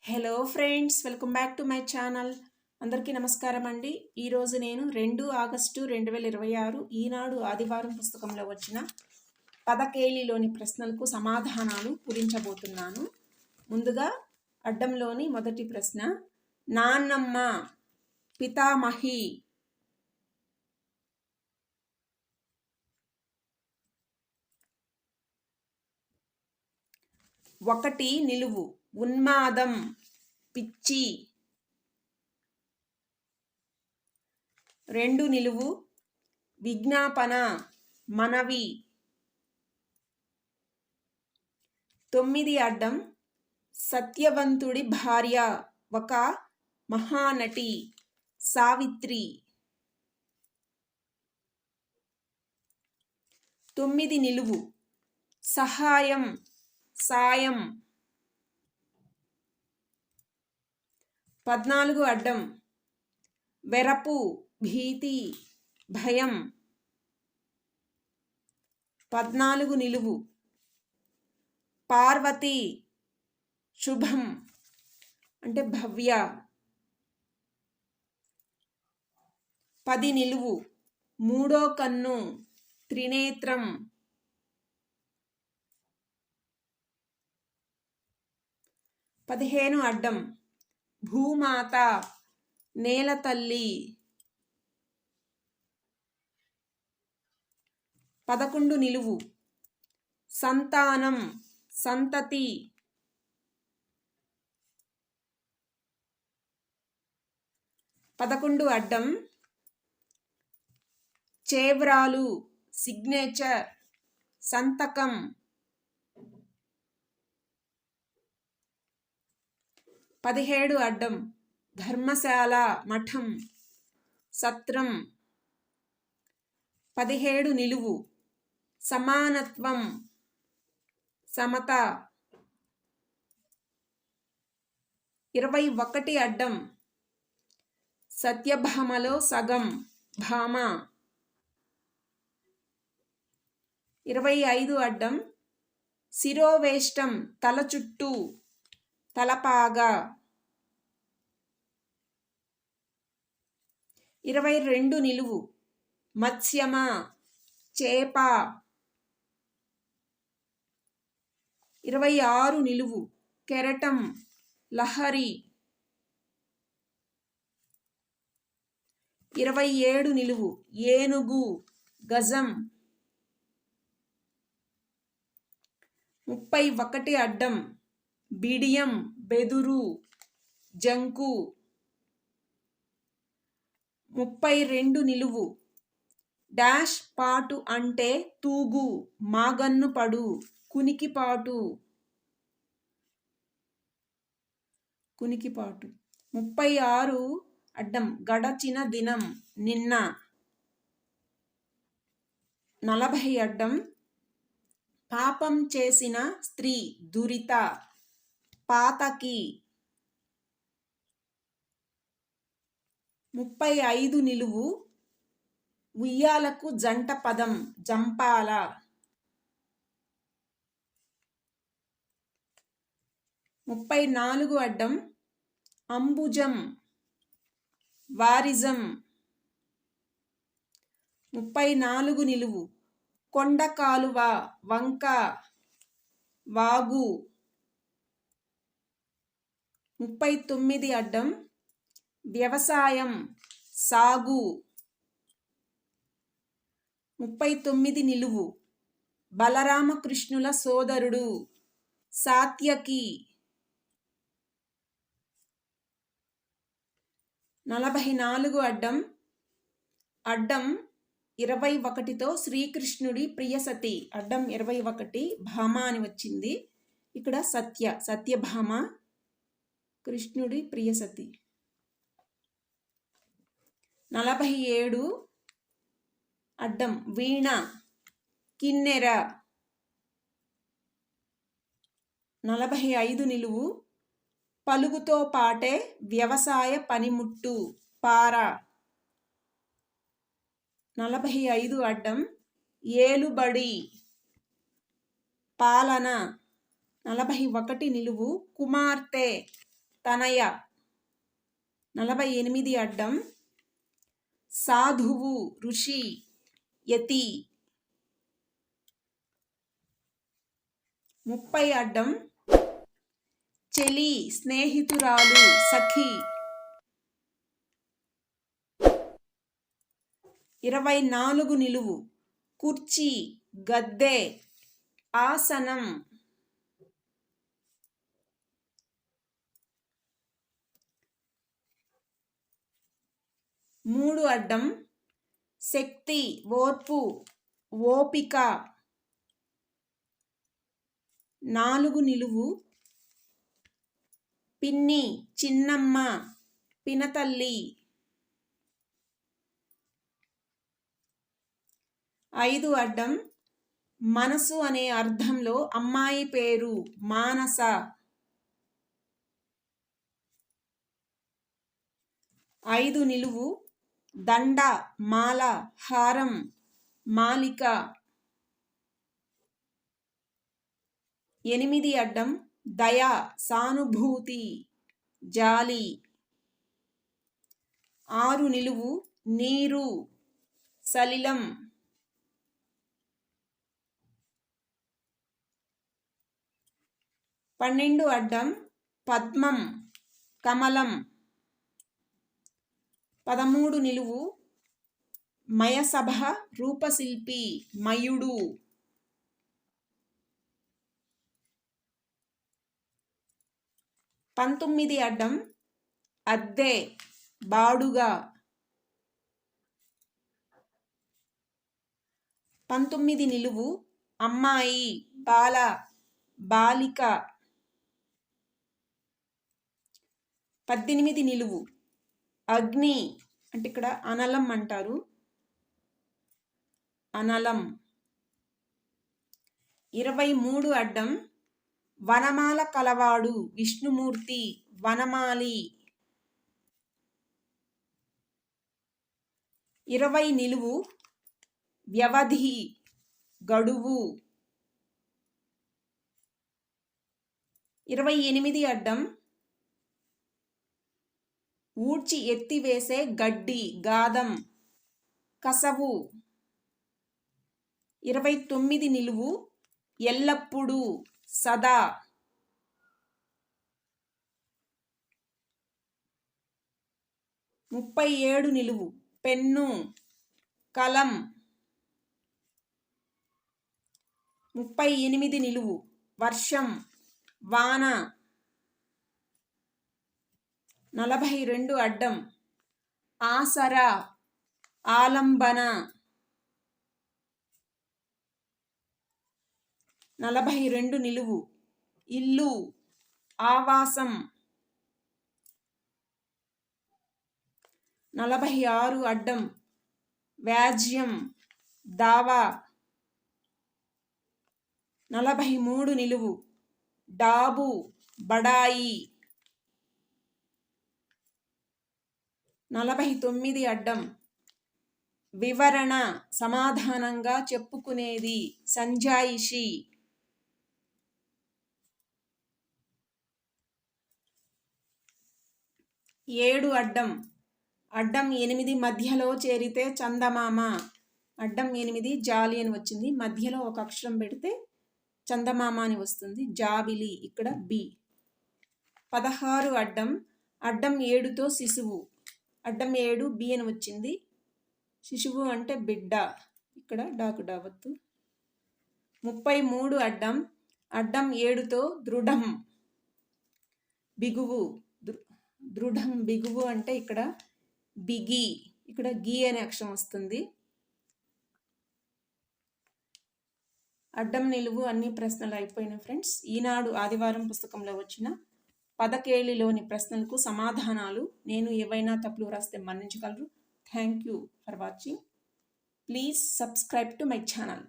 Hello friends, welcome back to my channel. అందరికీ నమస్కారం అండి. ఈరోజు నేను 2 ఆగస్టు 2026 ఈనాడు ఆదివారం పుస్తకంలో వచ్చిన పదకేలిలోని ప్రశ్నలకు సమాధానాలు పూరించబోతున్నాను. ముందుగా అడ్డంలోని మొదటి ప్రశ్న, నాన్నమ్మ పితామహి ఒకటి నిలువు, ఉన్మాదం పిచ్చి. 2 నిలువు, విజ్ఞాపన మనవి. 9 అడ్డం, సత్యవంతుడి భార్య ఒక మహానటి సావిత్రి. 9 నిలువు, సహాయం సాయం. 14 అడ్డం, వెరపు భీతి భయం. 14 నిలువు, పార్వతి శుభం అంటే భవ్య. 10 నిలువు, మూడో కన్ను త్రినేత్రం. 15 అడ్డం, భూమాత నేల తల్లి. 11 నిలువు, సంతానం సంతతి. 11 అడ్డం, చేవ్రాలు సిగ్నేచర్ సంతకం. 17 అడ్డం, ధర్మశాల మఠం సత్రం. 17 నిలువు, సమానత్వం సమత. 21 అడ్డం, సత్యభామలో సగం భామ. 25 అడ్డం, శిరోవేష్టం తల చుట్టూ తలపాగా. 22 నిలువు, మత్స్యమ చేప. 26 నిలువు, కెరటం లహరి. 27 నిలువు, ఏనుగు గజం. 31 అడ్డం, బిడియం బెదురు జంకు. 32 నిలువు, డాష్ పాటు అంటే తూగు మాగన్ను పడు కునికిపాటు. 36 అడ్డం, గడచిన దినం నిన్న. 40 అడ్డం, పాపం చేసిన స్త్రీ దురిత పాతకి. 35 నిలువు, ఉయ్యాలకు జంట పదం జంపాల. 34 అడ్డం, అంబుజం వారిజం. 34 నిలువు, కొండ కాలువ వంక వాగు. 39 అడ్డం, వ్యవసాయం సాగు. 39 నిలువు, బలరామకృష్ణుల సోదరుడు సాత్యకి. 44 అడ్డం, అడ్డం 21తో శ్రీకృష్ణుడి ప్రియసతి. అడ్డం 21 భామ అని వచ్చింది. ఇక్కడ సత్యభామ కృష్ణుడి ప్రియసతి. 47 అడ్డం, వీణ కిన్నెర. 45 నిలువు, పలుగుతో పాటే వ్యవసాయ పనిముట్టు పార. 45 అడ్డం, ఏలుబడి పాలన. 41 నిలువు, కుమార్తె తనయ. 48 అడ్డం సాధువు ఋషి యతి. 30 అడ్డం చెలి స్నేహితురాలు సఖి. 24 నిలువు కుర్చీ గద్దె ఆసనం. 3 అడ్డం శక్తి ఓర్పు ఓపిక. 4 నిలువు పిన్ని చిన్నమ్మ పినతల్లి. 5 అడ్డం మనసు అనే అర్థంలో అమ్మాయి పేరు మానస. 5 నిలువు దండ మాల హారం మాలిక. 8 అడ్డం దయ సానుభూతి జాలి. 6 నిలువు నీరు సలిలం. 12 అడ్డం పద్మం కమలం. 13 నిలువు మయసభ రూపశిల్పి మయుడు. 19 అడ్డం అద్దె బాడుగ. 19 నిలువు అమ్మాయి బాల బాలిక. 18 నిలువు అగ్ని అంటే ఇక్కడ అనలం అంటారు అనలం. 23 అడ్డం వనమాల కలవాడు విష్ణుమూర్తి వనమాలి. 20 నిలువు వ్యవధి గడువు. 28 అడ్డం ఊడ్చి ఎత్తివేసే గడ్డి గాదం కసవు. 29 నిలువు ఎల్లప్పుడూ సదా. 37 నిలువు పెన్ను కలం. 38 నిలువు వర్షం వాన. 42 అడ్డం ఆసరా ఆలంబన. 42 నిలువు ఇల్లు ఆవాసం. 46 అడ్డం వ్యాజ్యం దావా. 43 నిలువు డాబు బడాయి. 49 అడ్డం వివరణ సమాధానంగా చెప్పుకునేది సంజాయిషి. 7 అడ్డం అడ్డం 8 మధ్యలో చేరితే చందమామ. అడ్డం 8 జాలి అని వచ్చింది, మధ్యలో ఒక అక్షరం పెడితే చందమామ అని వస్తుంది. జాబిలి ఇక్కడ బి. 16 అడ్డం అడ్డం 7తో శిశువు. అడ్డం 7 బి అని వచ్చింది. శిశువు అంటే బిడ్డ, ఇక్కడ డాకు డావత్తు. 33 అడ్డం అడ్డం 7తో దృఢం బిగువు. దృఢం బిగువు అంటే ఇక్కడ బిగి, ఇక్కడ గీ అనే అక్షరం వస్తుంది. అడ్డం నిలువు అన్ని ప్రశ్నలు అయిపోయినాయి ఫ్రెండ్స్. ఈనాడు ఆదివారం పుస్తకంలో వచ్చిన పదకేళిలోని ప్రశ్నలకు సమాధానాలు. నేను ఏవైనా తప్పులు రాస్తే మన్నించగలరు. Thank you for watching. Please subscribe to my channel.